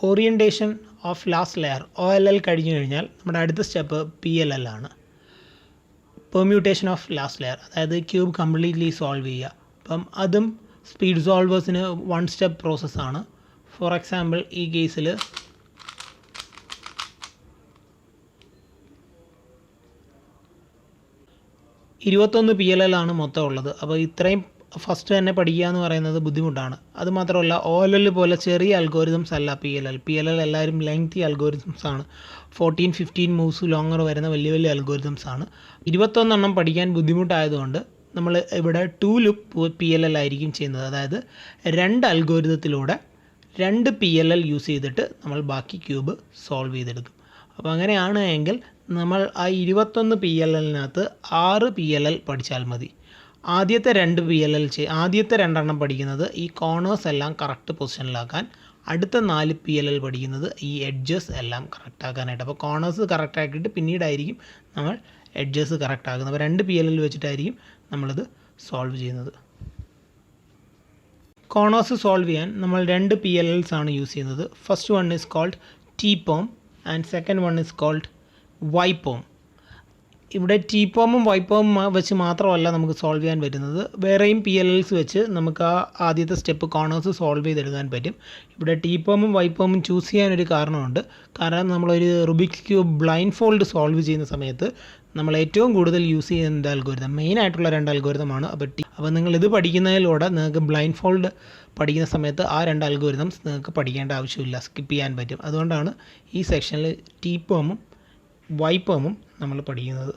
Orientation of last layer OLL കഴിഞ്ഞു കഴിഞ്ഞാൽ നമ്മുടെ അടുത്ത സ്റ്റെപ്പ് PLL ആണ്. പെർമ്യൂട്ടേഷൻ ഓഫ് ലാസ്റ്റ് ലെയർ, അതായത് ക്യൂബ് കംപ്ലീറ്റ്ലി സോൾവ് ചെയ്യുക. അപ്പം അതും സ്പീഡ് സോൾവേഴ്സിന് 1 സ്റ്റെപ്പ് പ്രോസസ്സാണ്. ഫോർ എക്സാമ്പിൾ ഈ കേസിൽ 21 PLL ആണ് മൊത്തം ഉള്ളത്. അപ്പോൾ ഇത്രയും ഫസ്റ്റ് തന്നെ പഠിക്കുക എന്ന് പറയുന്നത് ബുദ്ധിമുട്ടാണ്. അതുമാത്രമല്ല OLL പോലെ ചെറിയ അൽഗോരിതംസ് അല്ല PLL എല്ലാവരും ലെങ്തി അൽഗോരിതംസ് ആണ്. 14-15 മൂവ്സ് ലോങ്ങർ വരുന്ന വലിയ വലിയ അൽഗോരിതംസ് ആണ്. 21 എണ്ണം പഠിക്കാൻ ബുദ്ധിമുട്ടായതുകൊണ്ട് നമ്മൾ ഇവിടെ 2 ലൂപ്പ് PLL ആയിരിക്കും ചെയ്യുന്നത്. അതായത് 2 അൽഗോരിതത്തിലൂടെ 2 PLL യൂസ് ചെയ്തിട്ട് നമ്മൾ ബാക്കി ക്യൂബ് സോൾവ് ചെയ്തെടുക്കും. അപ്പോൾ അങ്ങനെയാണ് എങ്കിൽ നമ്മൾ ആ 21 PLLനകത്ത് 6 PLL പഠിച്ചാൽ മതി. ആദ്യത്തെ 2 എണ്ണം പഠിക്കുന്നത് ഈ കോർണേഴ്സ് എല്ലാം കറക്റ്റ് പൊസിഷനിലാക്കാൻ, അടുത്ത 4 PLL പഠിക്കുന്നത് ഈ എഡ്ജസ് എല്ലാം കറക്റ്റ് ആക്കാനായിട്ട്. അപ്പോൾ കോർണേഴ്സ് കറക്റ്റ് ആക്കിയിട്ട് പിന്നീടായിരിക്കും നമ്മൾ എഡ്ജസ് കറക്റ്റ് ആക്കുന്നത്. അപ്പോൾ 2 PLL വെച്ചിട്ടായിരിക്കും നമ്മളിത് സോൾവ് ചെയ്യുന്നത്. കോർണേഴ്സ് സോൾവ് ചെയ്യാൻ നമ്മൾ 2 PLLs ആണ് യൂസ് ചെയ്യുന്നത്. First one is called TPOM and second one is called YPOM. ഇവിടെ TPOMും YPOM വെച്ച് മാത്രമല്ല നമുക്ക് സോൾവ് ചെയ്യാൻ പറ്റുന്നത്, വേറെയും PLLs വെച്ച് നമുക്ക് ആ ആദ്യത്തെ സ്റ്റെപ്പ് കോർണേഴ്സ് സോൾവ് ചെയ്തെടുക്കാൻ പറ്റും. ഇവിടെ TPOMും YPOMും ചൂസ് ചെയ്യാനൊരു കാരണമുണ്ട്. കാരണം നമ്മളൊരു Rubik's cube blind fold solve ചെയ്യുന്ന സമയത്ത് നമ്മൾ ഏറ്റവും കൂടുതൽ യൂസ് ചെയ്യുന്ന അൽഗോരിതം, മെയിനായിട്ടുള്ള 2 അൽഗോരിതമാണ്. അപ്പോൾ നിങ്ങളിത് പഠിക്കുന്നതിലൂടെ നിങ്ങൾക്ക് ബ്ലൈൻഡ് ഫോൾഡ് പഠിക്കുന്ന സമയത്ത് ആ 2 അൽഗോരിതംസ് നിങ്ങൾക്ക് പഠിക്കേണ്ട ആവശ്യമില്ല, സ്കിപ്പ് ചെയ്യാൻ പറ്റും. അതുകൊണ്ടാണ് ഈ സെക്ഷനിൽ TPOMും YPOMും നമ്മൾ പഠിക്കുന്നത്.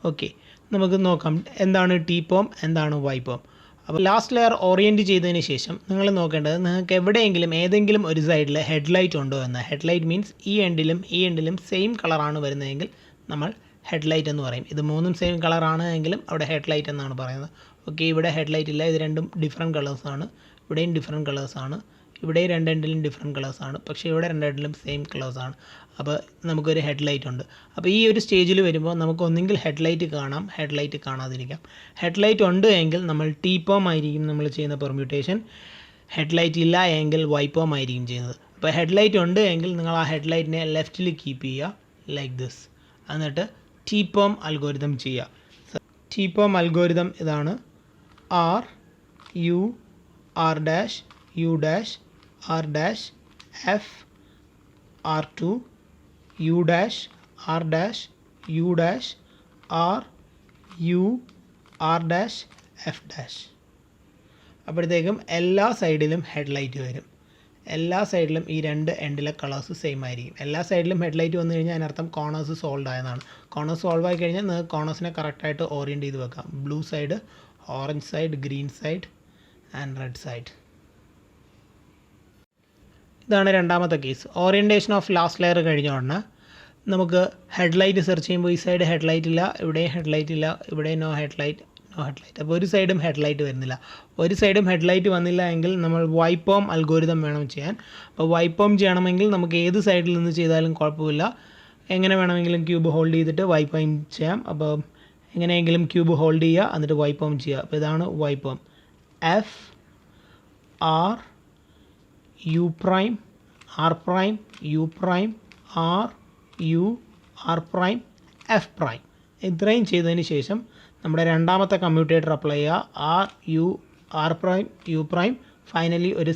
ഓക്കെ, നമുക്ക് നോക്കാം എന്താണ് TPOM, എന്താണ് YPOM. അപ്പോൾ ലാസ്റ്റ് ലെയർ ഓറിയൻറ്റ് ചെയ്തതിന് ശേഷം നിങ്ങൾ നോക്കേണ്ടത് നിങ്ങൾക്ക് എവിടെയെങ്കിലും ഏതെങ്കിലും ഒരു സൈഡിൽ ഹെഡ്ലൈറ്റ് ഉണ്ടോ എന്ന്. ഹെഡ്ലൈറ്റ് മീൻസ് ഈ എൻഡിലും സെയിം കളറാണ് വരുന്നതെങ്കിൽ നമ്മൾ ഹെഡ്ലൈറ്റ് എന്ന് പറയും. ഇത് 3ഉം സെയിം കളറാണ് എങ്കിലും അവിടെ ഹെഡ്ലൈറ്റ് എന്നാണ് പറയുന്നത്. ഓക്കെ, ഇവിടെ ഹെഡ്ലൈറ്റ് ഇല്ല, ഇത് രണ്ടും ഡിഫറെൻറ്റ് കളേഴ്സാണ്. ഇവിടെയും ഡിഫറെൻറ്റ് കളേഴ്സാണ്, ഇവിടെ 2 എൻഡിലും ഡിഫറെൻറ്റ് കളേഴ്സാണ്. പക്ഷേ ഇവിടെ 2 എൻഡിലും സെയിം കളേഴ്സാണ്. അപ്പോൾ നമുക്കൊരു ഹെഡ്ലൈറ്റ് ഉണ്ട്. അപ്പോൾ ഈ ഒരു സ്റ്റേജിൽ വരുമ്പോൾ നമുക്ക് ഒന്നെങ്കിൽ ഹെഡ്ലൈറ്റ് കാണാം, ഹെഡ്ലൈറ്റ് കാണാതിരിക്കാം. ഹെഡ്ലൈറ്റ് ഉണ്ട് എങ്കിൽ നമ്മൾ TPOM ആയിരിക്കും നമ്മൾ ചെയ്യുന്ന പെർമ്യൂട്ടേഷൻ. ഹെഡ്ലൈറ്റ് ഇല്ല എങ്കിൽ YPOM ആയിരിക്കും ചെയ്യുന്നത്. അപ്പോൾ ഹെഡ്ലൈറ്റ് ഉണ്ട് എങ്കിൽ നിങ്ങൾ ആ ഹെഡ്ലൈറ്റിനെ ലെഫ്റ്റിൽ കീപ്പ് ചെയ്യുക, ലൈക്ക് ദിസ്. എന്നിട്ട് TPOM അൽഗോരിതം ചെയ്യുക. TPOM അൽഗോരിതം ഇതാണ്: R U R dash U dash R dash F R2 U dash R dash U dash R U R dash F dash. അപ്പോഴത്തേക്കും എല്ലാ സൈഡിലും ഹെഡ്ലൈറ്റ് വരും. എല്ലാ സൈഡിലും ഈ 2 എൻഡിലെ കളേഴ്സ് സെയിം ആയിരിക്കും. എല്ലാ സൈഡിലും ഹെഡ്ലൈറ്റ് വന്നു കഴിഞ്ഞാൽ അതിനർത്ഥം കോർണേഴ്സ് സോൾവ് ആയതാണ്. കോർണേഴ്സ് സോൾവ് ആയി കഴിഞ്ഞാൽ നിങ്ങൾക്ക് കോർണേഴ്സിനെ കറക്റ്റായിട്ട് ഓറിയൻറ്റ് ചെയ്ത് വെക്കാം. Blue side, orange side, green side and red side. ഇതാണ് രണ്ടാമത്തെ case. Orientation of last layer കഴിഞ്ഞ ഉടനെ നമുക്ക് ഹെഡ്ലൈറ്റ് സെർച്ച് ചെയ്യുമ്പോൾ ഈ സൈഡ് ഹെഡ്ലൈറ്റ് ഇല്ല, ഇവിടെയും ഹെഡ്ലൈറ്റ് ഇല്ല, ഇവിടെ നോ ഹെഡ്ലൈറ്റ്. അപ്പോൾ ഒരു സൈഡും ഹെഡ്ലൈറ്റ് വരുന്നില്ല. ഒരു സൈഡും ഹെഡ്ലൈറ്റ് വന്നില്ല എങ്കിൽ നമ്മൾ YPOM അൽഗോരിതം വേണം ചെയ്യാൻ. അപ്പോൾ YPOM ചെയ്യണമെങ്കിൽ നമുക്ക് ഏത് സൈഡിൽ നിന്ന് ചെയ്താലും കുഴപ്പമില്ല. എങ്ങനെ വേണമെങ്കിലും ക്യൂബ് ഹോൾഡ് ചെയ്തിട്ട് YPOM ചെയ്യാം. അപ്പോൾ എങ്ങനെയെങ്കിലും ക്യൂബ് ഹോൾഡ് ചെയ്യുക, എന്നിട്ട് YPOM ചെയ്യുക. അപ്പോൾ ഇതാണ് YPOM. F R U prime R prime U prime R U R prime F prime. ഇത്രയും ചെയ്തതിന് ശേഷം നമ്മുടെ രണ്ടാമത്തെ കമ്മ്യൂട്ടേറ്റർ അപ്ലൈ ചെയ്യുക, R U R prime U prime. Finally ഒരു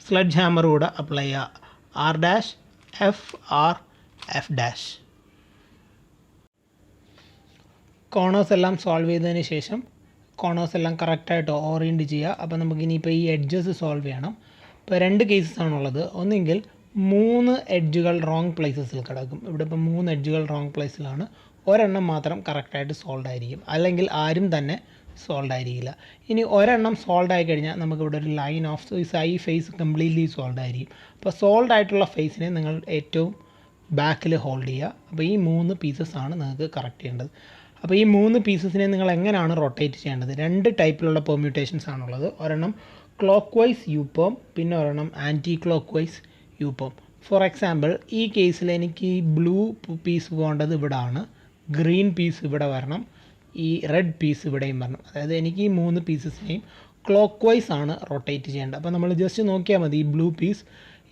സ്ലെഡ്ജ് ഹാമർ കൂടെ അപ്ലൈ ചെയ്യുക, R dash F R F dash. Corners എല്ലാം സോൾവ് ചെയ്തതിന് ശേഷം കോർണേഴ്സ് എല്ലാം കറക്റ്റായിട്ട് ഓറിയൻറ്റ് ചെയ്യുക. അപ്പോൾ നമുക്കിനിയിപ്പോൾ ഈ എഡ്ജസ് സോൾവ് ചെയ്യണം. ഇപ്പോൾ 2 കേസസ് ആണുള്ളത്. ഒന്നെങ്കിൽ 3 എഡ്ജുകൾ റോങ് പ്ലേസസിൽ കിടക്കും. ഇവിടെ ഇപ്പോൾ 3 എഡ്ജുകൾ റോങ് പ്ലേസിലാണ്, ഒരെണ്ണം മാത്രം കറക്റ്റായിട്ട് സോൾവ് ആയിരിക്കും, അല്ലെങ്കിൽ ആരും തന്നെ സോൾവ് ആയിരിക്കില്ല. ഇനി ഒരെണ്ണം സോൾവ് ആയി കഴിഞ്ഞാൽ നമുക്കിവിടെ ഒരു ലൈൻ ഓഫ് ഈ ഫേസ് കംപ്ലീറ്റ്ലി സോൾവ് ആയിരിക്കും. അപ്പോൾ സോൾവ് ആയിട്ടുള്ള ഫേസിനെ നിങ്ങൾ ഏറ്റവും ബാക്കിൽ ഹോൾഡ് ചെയ്യുക. അപ്പോൾ ഈ 3 പീസസ് ആണ് നിങ്ങൾക്ക് കറക്റ്റ് ചെയ്യേണ്ടത്. അപ്പോൾ ഈ 3 പീസസിനെ നിങ്ങൾ എങ്ങനെയാണ് റൊട്ടേറ്റ് ചെയ്യേണ്ടത്? 2 ടൈപ്പിലുള്ള പെർമ്യൂട്ടേഷൻസ് ആണുള്ളത്. ഒരെണ്ണം ക്ലോക്ക് വൈസ് UPOM, പിന്നെ ഒരെണ്ണം anticlockwise UPOM. For example ഈ കേസിൽ എനിക്ക് ഈ ബ്ലൂ പീസ് പോകേണ്ടത് ഇവിടെ ആണ്, ഗ്രീൻ പീസ് ഇവിടെ വരണം, ഈ റെഡ് പീസ് ഇവിടെയും വരണം. അതായത് എനിക്ക് ഈ 3 പീസസിനെയും ക്ലോക്ക് വൈസ് ആണ് റൊട്ടേറ്റ് ചെയ്യേണ്ടത്. അപ്പോൾ നമ്മൾ ജസ്റ്റ് നോക്കിയാൽ മതി, ഈ ബ്ലൂ പീസ്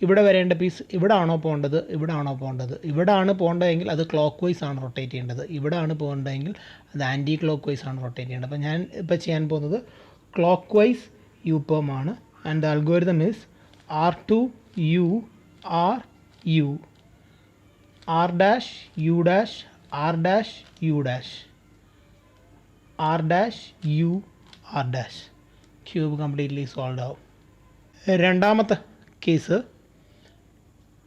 ഇവിടെ വരേണ്ട പീസ് ഇവിടെ ആണോ പോകേണ്ടത്, ഇവിടെ ആണോ പോകേണ്ടത്? ഇവിടെ ആണ് പോകേണ്ടതെങ്കിൽ അത് ക്ലോക്ക് വൈസ് ആണ് റൊട്ടേറ്റ് ചെയ്യേണ്ടത്. ഇവിടെ ആണ് പോകേണ്ടതെങ്കിൽ അത് ആൻറ്റി ക്ലോക്ക് വൈസ് ആണ് റൊട്ടേറ്റ് ചെയ്യേണ്ടത്. അപ്പോൾ ഞാൻ ഇപ്പോൾ ചെയ്യാൻ പോകുന്നത് ക്ലോക്ക് വൈസ് UPerm ആണ്. And the algorithm is R2 U R U R dash U dash R dash U dash R dash U R dash. Cube completely solve ആവും. രണ്ടാമത്തെ കേസ്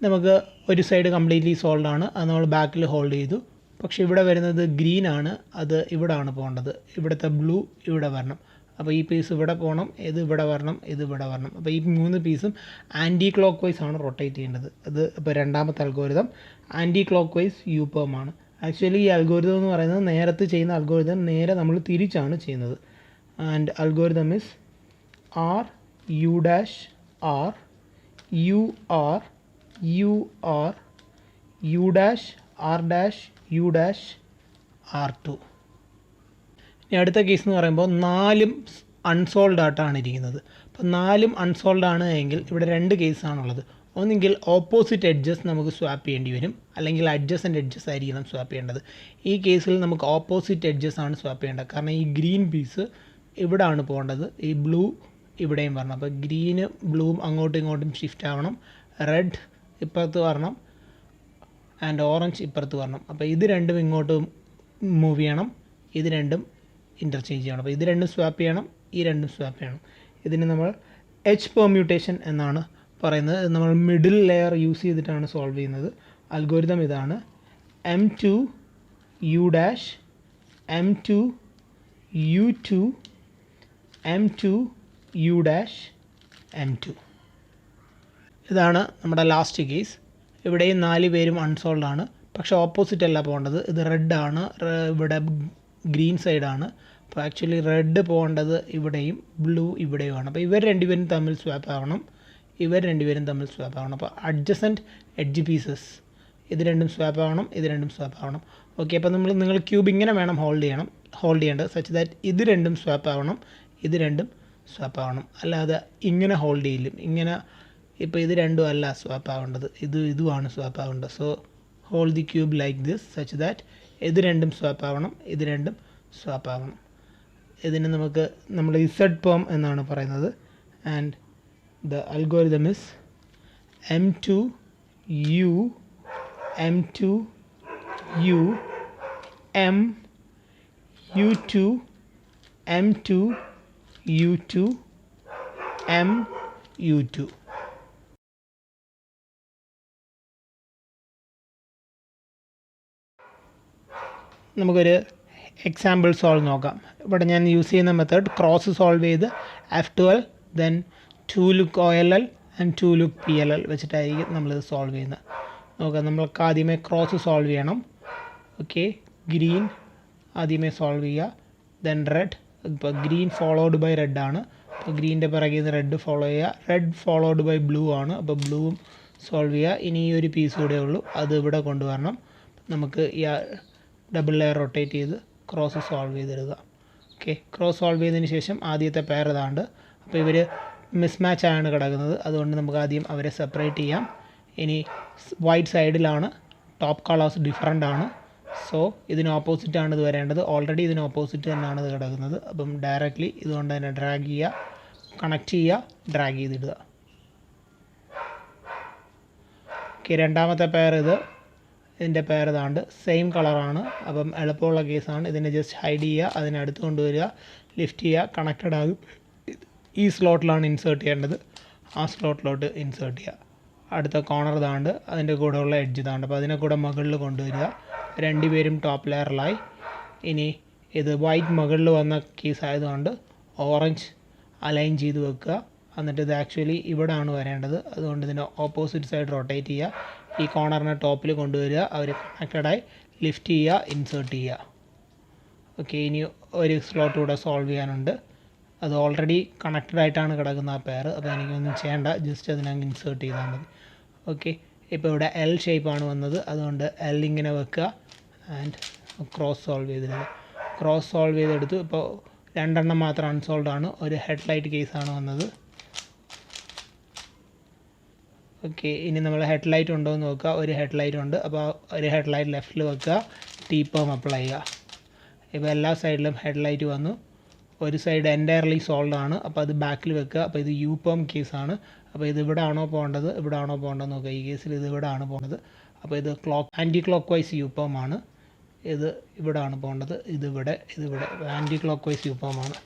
നമുക്ക് ഒരു സൈഡ് കംപ്ലീറ്റ്ലി സോൾവ് ആണ്, അത് നമ്മൾ ബാക്കിൽ hold ചെയ്തു. പക്ഷേ ഇവിടെ വരുന്നത് ഗ്രീൻ ആണ്, അത് ഇവിടെ ആണ് പോകേണ്ടത്. ഇവിടുത്തെ ബ്ലൂ ഇവിടെ വരണം. അപ്പോൾ ഈ പീസ് ഇവിടെ പോകണം, ഇത് ഇവിടെ വരണം, ഇത് ഇവിടെ വരണം. അപ്പോൾ ഈ 3 പീസും ആൻറ്റി ക്ലോക്ക് വൈസ് ആണ് റൊട്ടേറ്റ് ചെയ്യേണ്ടത്. അത് ഇപ്പോൾ രണ്ടാമത്തെ algorithm anticlockwise UPerm ആണ്. ആക്ച്വലി ഈ അൽഗോരിതം എന്ന് പറയുന്നത് നേരത്തെ ചെയ്യുന്ന അൽഗോരിതം നേരെ നമ്മൾ തിരിച്ചാണ് ചെയ്യുന്നത്. And algorithm is R U dash R U R U R U dash R dash U dash R2. ഇനി അടുത്ത കേസ് എന്ന് പറയുമ്പോൾ 4ഉം അൺസോൾഡ് ആയിട്ടാണ് ഇരിക്കുന്നത്. അപ്പോൾ 4ഉം അൺസോൾഡ് ആണ് എങ്കിൽ ഇവിടെ 2 കേസാണുള്ളത്. ഒന്നെങ്കിൽ ഓപ്പോസിറ്റ് എഡ്ജസ് നമുക്ക് സ്വാപ്പ് ചെയ്യേണ്ടി വരും, അല്ലെങ്കിൽ അഡ്ജസൻ്റ് എഡ്ജസ് ആയിരിക്കണം സ്വാപ്പ് ചെയ്യേണ്ടത്. ഈ കേസിൽ നമുക്ക് ഓപ്പോസിറ്റ് എഡ്ജസ് ആണ് സ്വാപ്പ് ചെയ്യേണ്ടത്. കാരണം ഈ ഗ്രീൻ പീസ് ഇവിടെ ആണ് പോകേണ്ടത്, ഈ ബ്ലൂ ഇവിടെയും വരണം. അപ്പോൾ ഗ്രീന് ബ്ലൂവും അങ്ങോട്ടും ഇങ്ങോട്ടും ഷിഫ്റ്റ് ആവണം, റെഡ് ഇപ്പുറത്ത് വരണം ആൻഡ് ഓറഞ്ച് ഇപ്പുറത്ത് വരണം. അപ്പോൾ ഇത് രണ്ടും ഇങ്ങോട്ട് മൂവ് ചെയ്യണം, ഇത് രണ്ടും ഇൻ്റർചേഞ്ച് ചെയ്യണം. അപ്പോൾ ഇത് രണ്ടും സ്വാപ്പ് ചെയ്യണം, ഈ രണ്ടും സ്വാപ്പ് ചെയ്യണം. ഇതിന് നമ്മൾ H പെർമ്യൂട്ടേഷൻ എന്നാണ് പറയുന്നത്. നമ്മൾ മിഡിൽ ലെയർ യൂസ് ചെയ്തിട്ടാണ് സോൾവ് ചെയ്യുന്നത്. അൽഗോരിതം ഇതാണ് M2 U dash M2 U2 M2 U dash M2. ഇതാണ് നമ്മുടെ ലാസ്റ്റ് കേസ്. ഇവിടെയും 4 പേരും അൺസോൾഡ് ആണ്, പക്ഷേ ഓപ്പോസിറ്റ് അല്ല പോകേണ്ടത്. ഇത് റെഡ് ആണ്, ഇവിടെ ഗ്രീൻ സൈഡാണ്. അപ്പോൾ ആക്ച്വലി റെഡ് പോകേണ്ടത് ഇവിടെയും ബ്ലൂ ഇവിടെയുമാണ്. അപ്പോൾ ഇവർ രണ്ടുപേരും തമ്മിൽ സ്വാപ്പ് ആവണം, ഇവർ രണ്ടുപേരും തമ്മിൽ സ്വാപ്പ് ആവണം. അപ്പോൾ അഡ്ജസൻറ്റ് എഡ്ജ് പീസസ് ഇത് രണ്ടും സ്വാപ്പ് ആവണം, ഇത് രണ്ടും സ്വാപ്പ് ആവണം. ഓക്കെ, അപ്പോൾ നിങ്ങൾ ക്യൂബ് ഇങ്ങനെ വേണം ഹോൾഡ് ചെയ്യേണ്ടത് സച്ച് ദാറ്റ് ഇത് രണ്ടും സ്വാപ്പ് ആവണം, ഇത് രണ്ടും സ്വാപ്പ് ആവണം. അല്ലാതെ ഇങ്ങനെ ഹോൾഡ് ചെയ്യില്ല. ഇങ്ങനെ ഇപ്പോൾ ഇത് രണ്ടും അല്ല സ്വാപ്പ് ആവേണ്ടത്, ഇതുമാണ് സ്വാപ്പ് ആവേണ്ടത്. So hold the cube like this such that ഇത് രണ്ടും സ്വാപ്പ് ആവണം, ഇത് രണ്ടും സ്വാപ്പ് ആവണം. ഇതിന് നമ്മൾ ZPerm എന്നാണ് പറയുന്നത്. And the algorithm is M2 U M2 U M U2 M2 U2 M U2. നമുക്കൊരു എക്സാമ്പിൾ സോൾവ് നോക്കാം. ഇവിടെ ഞാൻ യൂസ് ചെയ്യുന്ന മെത്തേഡ് ക്രോസ് സോൾവ് ചെയ്ത് F12 then 2 look OLL and 2 look PLL വെച്ചിട്ടായിരിക്കും നമ്മളിത് സോൾവ് ചെയ്യുന്നത്. നോക്കാം, നമ്മൾക്ക് ആദ്യമേ ക്രോസ് സോൾവ് ചെയ്യണം. ഓക്കെ, ഗ്രീൻ ആദ്യമേ സോൾവ് ചെയ്യുക, ദെൻ റെഡ്. ഇപ്പോൾ ഗ്രീൻ ഫോളോഡ് ബൈ റെഡ് ആണ്, അപ്പോൾ ഗ്രീൻ്റെ പിറകിൽ നിന്ന് റെഡ് ഫോളോ ചെയ്യുക. റെഡ് ഫോളോഡ് ബൈ ബ്ലൂ ആണ്, അപ്പോൾ ബ്ലൂവും സോൾവ് ചെയ്യുക. ഇനി ഈ ഒരു പീസ് കൂടെ ഉള്ളൂ, അത് ഇവിടെ കൊണ്ടുവരണം. നമുക്ക് ഈ ഡബിൾ ലെയർ റൊട്ടേറ്റ് ചെയ്ത് ക്രോസ് സോൾവ് ചെയ്തെടുക്കുക. ഓക്കെ, ക്രോസ് സോൾവ് ചെയ്തതിന് ശേഷം ആദ്യത്തെ പെയർ ഇതാണ്ട്. അപ്പോൾ ഇവർ മിസ്മാച്ച് ആണ് കിടക്കുന്നത്, അതുകൊണ്ട് നമുക്ക് ആദ്യം അവരെ സെപ്പറേറ്റ് ചെയ്യാം. ഇനി വൈറ്റ് സൈഡിലാണ്, ടോപ്പ് കളേഴ്സ് ഡിഫറൻ്റ് ആണ്. സോ ഇതിന് ഓപ്പോസിറ്റാണ് ഇത് വരേണ്ടത്. ഓൾറെഡി ഇതിന് ഓപ്പോസിറ്റ് തന്നെയാണ് ഇത് കിടക്കുന്നത്. അപ്പം ഡയറക്റ്റ്ലി ഇതുകൊണ്ട് തന്നെ ഡ്രാഗ് ചെയ്യുക, കണക്ട് ചെയ്യുക, ഡ്രാഗ് ചെയ്തിടുക. ഓക്കെ, രണ്ടാമത്തെ പെയർ ഇതിൻ്റെ പെയർ ഇതാണ്ട്, സെയിം കളറാണ്. അപ്പം എളുപ്പമുള്ള കേസാണ്. ഇതിനെ ജസ്റ്റ് ഹൈഡ് ചെയ്യുക, അതിനടുത്ത് കൊണ്ടുവരിക, ലിഫ്റ്റ് ചെയ്യുക, കണക്റ്റഡ് ആകും. ഈ സ്ലോട്ടിലാണ് ഇൻസേർട്ട് ചെയ്യേണ്ടത്, ആ സ്ലോട്ടിലോട്ട് ഇൻസേർട്ട് ചെയ്യുക. അടുത്ത കോർണർ ഇതാണ്ട്, അതിൻ്റെ കൂടെ ഉള്ള എഡ്ജ് ഇതാണ്ട്. അപ്പോൾ അതിനെ കൂടെ മുകളിൽ കൊണ്ടുവരിക. രണ്ടുപേരും ടോപ്പ് ലെയറിലായി. ഇനി ഇത് വൈറ്റ് മുകളിൽ വന്ന കേസ് ആയതുകൊണ്ട് ഓറഞ്ച് അലൈൻ ചെയ്ത് വെക്കുക. എന്നിട്ട് ഇത് ആക്ച്വലി ഇവിടെ ആണ് വരേണ്ടത്, അതുകൊണ്ട് ഇതിൻ്റെ ഓപ്പോസിറ്റ് സൈഡ് റൊട്ടേറ്റ് ചെയ്യുക. ഈ കോർണറിനെ ടോപ്പിൽ കൊണ്ടുവരിക, അവർ കണക്റ്റഡായി ലിഫ്റ്റ് ചെയ്യുക, ഇൻസേർട്ട് ചെയ്യുക. ഓക്കെ, ഇനി ഒരു സ്ലോട്ട് കൂടെ സോൾവ് ചെയ്യാനുണ്ട്. അത് ഓൾറെഡി കണക്റ്റഡ് ആയിട്ടാണ് കിടക്കുന്ന ആ പെയർ, അപ്പോൾ എനിക്കൊന്നും ചെയ്യേണ്ട, ജസ്റ്റ് അതിനങ്ങ് ഇൻസേർട്ട് ചെയ്താൽ മതി. ഓക്കെ, ഇപ്പോൾ ഇവിടെ L ഷേപ്പാണ് വന്നത്, അതുകൊണ്ട് L ഇങ്ങനെ വെക്കുക ആൻഡ് ക്രോസ് സോൾവ് ചെയ്തെടുക്കുക. ക്രോസ് സോൾവ് ചെയ്തെടുത്തു. ഇപ്പോൾ 2 എണ്ണം മാത്രം അൺസോൾവ് ആണ്, ഒരു ഹെഡ് ലൈറ്റ് കേസാണ് വന്നത്. ഓക്കെ, ഇനി നമ്മൾ ഹെഡ്ലൈറ്റ് ഉണ്ടോ എന്ന് നോക്കുക. ഒരു ഹെഡ്ലൈറ്റ് ഉണ്ട്. അപ്പോൾ ഒരു ഹെഡ്ലൈറ്റ് ലെഫ്റ്റിൽ വെക്കുക, ടീപ്പോം അപ്ലൈ ചെയ്യുക. ഇപ്പോൾ എല്ലാ സൈഡിലും ഹെഡ്ലൈറ്റ് വന്നു. ഒരു സൈഡ് എൻറ്റയർലി സോൾഡ് ആണ്, അപ്പോൾ അത് ബാക്കിൽ വെക്കുക. അപ്പോൾ ഇത് യൂപോം കേസാണ്. അപ്പോൾ ഇത് ഇവിടെ ആണോ പോകേണ്ടത്, ഇവിടെ ആണോ പോകേണ്ടത് നോക്കുക. ഈ കേസിൽ ഇത് ഇവിടെ ആണ് പോകേണ്ടത്. അപ്പോൾ ഇത് ആൻറ്റി ക്ലോക്ക് വൈസ് യൂപോം ആണ്. ഇത് ഇവിടെ ആണ് പോകേണ്ടത്. ഇതിവിടെ ആൻറ്റി ക്ലോക്ക് വൈസ് യൂപോം ആണ്.